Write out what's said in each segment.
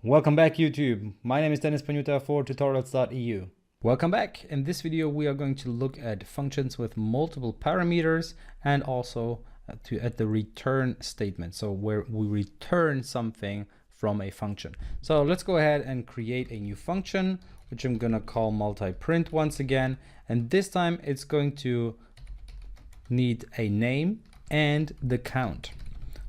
Welcome back, YouTube. My name is Dennis Panuta for tutorials.eu. Welcome back. In this video, we are going to look at functions with multiple parameters and also at the return statement. So where we return something from a function. So let's go ahead and create a new function, which I'm going to call multi-print once again. And this time it's going to need a name and the count.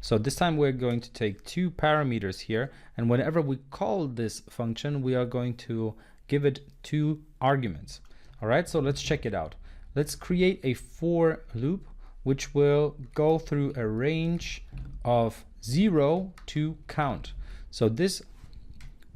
So this time we're going to take two parameters here, and whenever we call this function, we are going to give it two arguments. All right, so let's check it out. Let's create a for loop, which will go through a range of 0 to count. So this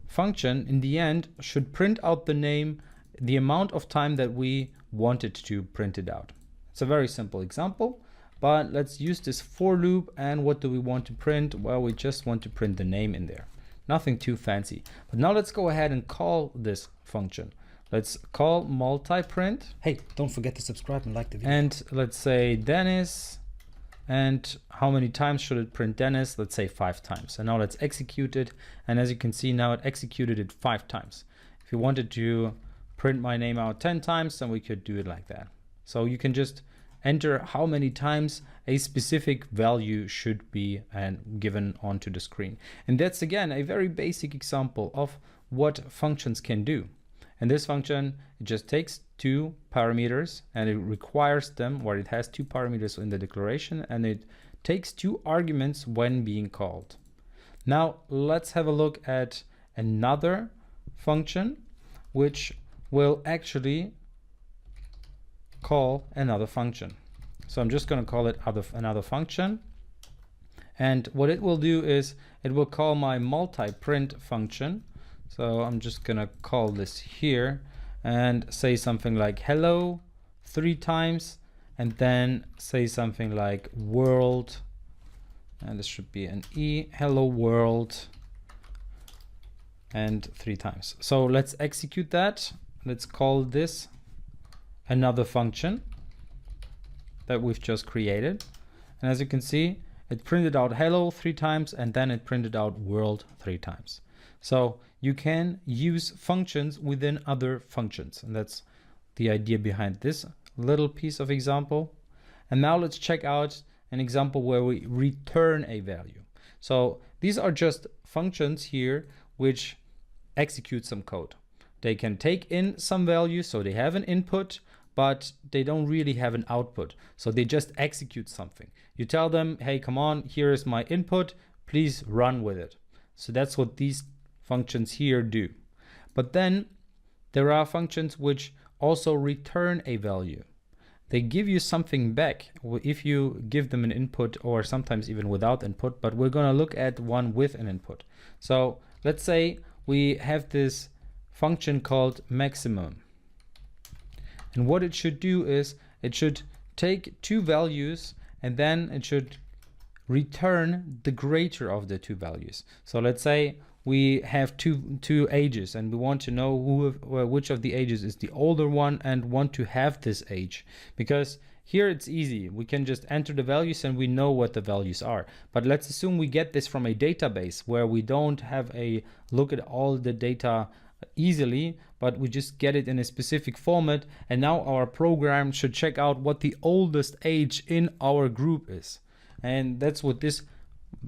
function in the end should print out the name, the amount of time that we wanted to print it out. It's a very simple example. But let's use this for loop, and what do we want to print? Well, we just want to print the name in there. Nothing too fancy. But now let's go ahead and call this function. Let's call multi-print. Hey, don't forget to subscribe and like the video. And let's say Dennis. And how many times should it print Dennis? Let's say 5 times. And now let's execute it. And as you can see, now it executed it 5 times. If you wanted to print my name out 10 times, then we could do it like that. So you can just enter how many times a specific value should be given onto the screen. And that's again a very basic example of what functions can do. And this function, it just takes two parameters and it requires them, or it has two parameters in the declaration, and it takes two arguments when being called. Now let's have a look at another function which will actually call another function. So I'm just going to call it another function, and what it will do is it will call my multi-print function. So I'm just going to call this here and say something like hello 3 times, and then say something like world, and this should be an E, hello world, and 3 times. So let's execute that. Let's call this another function that we've just created, and as you can see, it printed out hello 3 times, and then it printed out world 3 times. So you can use functions within other functions, and that's the idea behind this little piece of example. And now let's check out an example where we return a value. So these are just functions here which execute some code. They can take in some value, so they have an input, but they don't really have an output. So they just execute something. You tell them, hey, come on, here is my input, please run with it. So that's what these functions here do. But then there are functions which also return a value. They give you something back if you give them an input, or sometimes even without input, but we're gonna look at one with an input. So let's say we have this function called maximum. And what it should do is it should take 2 values, and then it should return the greater of the 2 values. So let's say we have two ages, and we want to know which of the ages is the older one, and want to have this age. Because here it's easy. We can just enter the values and we know what the values are. But let's assume we get this from a database where we don't have a look at all the data easily, but we just get it in a specific format, and now our program should check out what the oldest age in our group is. And that's what this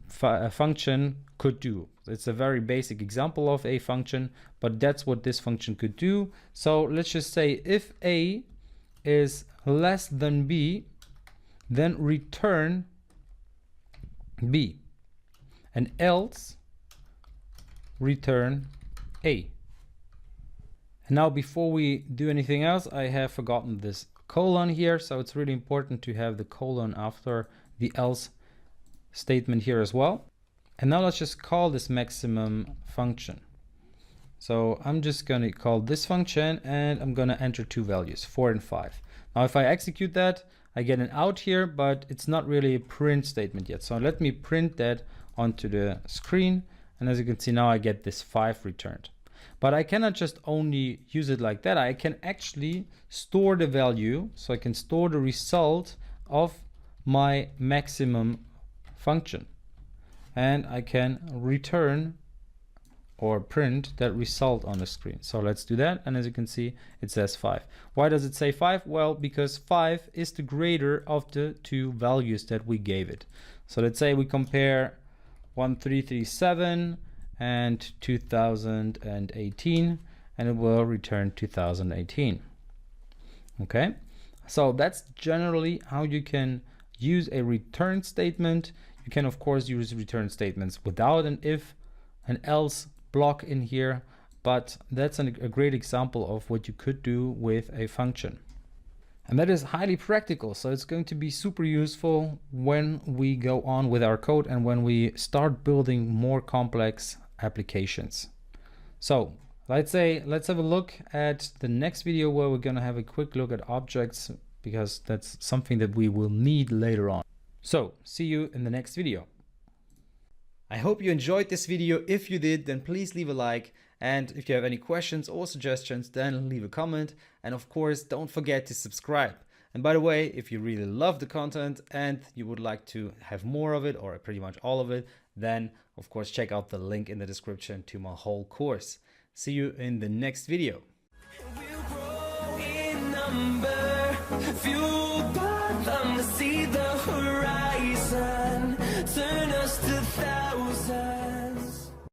function could do. It's a very basic example of a function, but that's what this function could do. So let's just say if A is less than B, then return B, and else return A. And now before we do anything else, I have forgotten this colon here, so it's really important to have the colon after the else statement here as well. And now let's just call this maximum function. So I'm just going to call this function, and I'm going to enter 2 values, 4 and 5. Now if I execute that, I get an out here, but it's not really a print statement yet. So let me print that onto the screen, and as you can see now I get this 5 returned. But I cannot just only use it like that. I can actually store the value, so I can store the result of my maximum function, and I can return or print that result on the screen. So let's do that. And as you can see, it says 5. Why does it say 5? Well, because 5 is the greater of the two values that we gave it. So let's say we compare 1337 and 2018, and it will return 2018. Okay, so that's generally how you can use a return statement. You can of course use return statements without an if, an else block in here, but that's a great example of what you could do with a function. And that is highly practical, so it's going to be super useful when we go on with our code and when we start building more complex applications. So let's have a look at the next video where we're going to have a quick look at objects, because that's something that we will need later on. So see you in the next video. I hope you enjoyed this video. If you did, then please leave a like. And if you have any questions or suggestions, then leave a comment. And of course, don't forget to subscribe. And by the way, if you really love the content and you would like to have more of it, or pretty much all of it, then of course, check out the link in the description to my whole course. See you in the next video. We'll grow in number, fueled by them to see the horizon, turn us to thousands.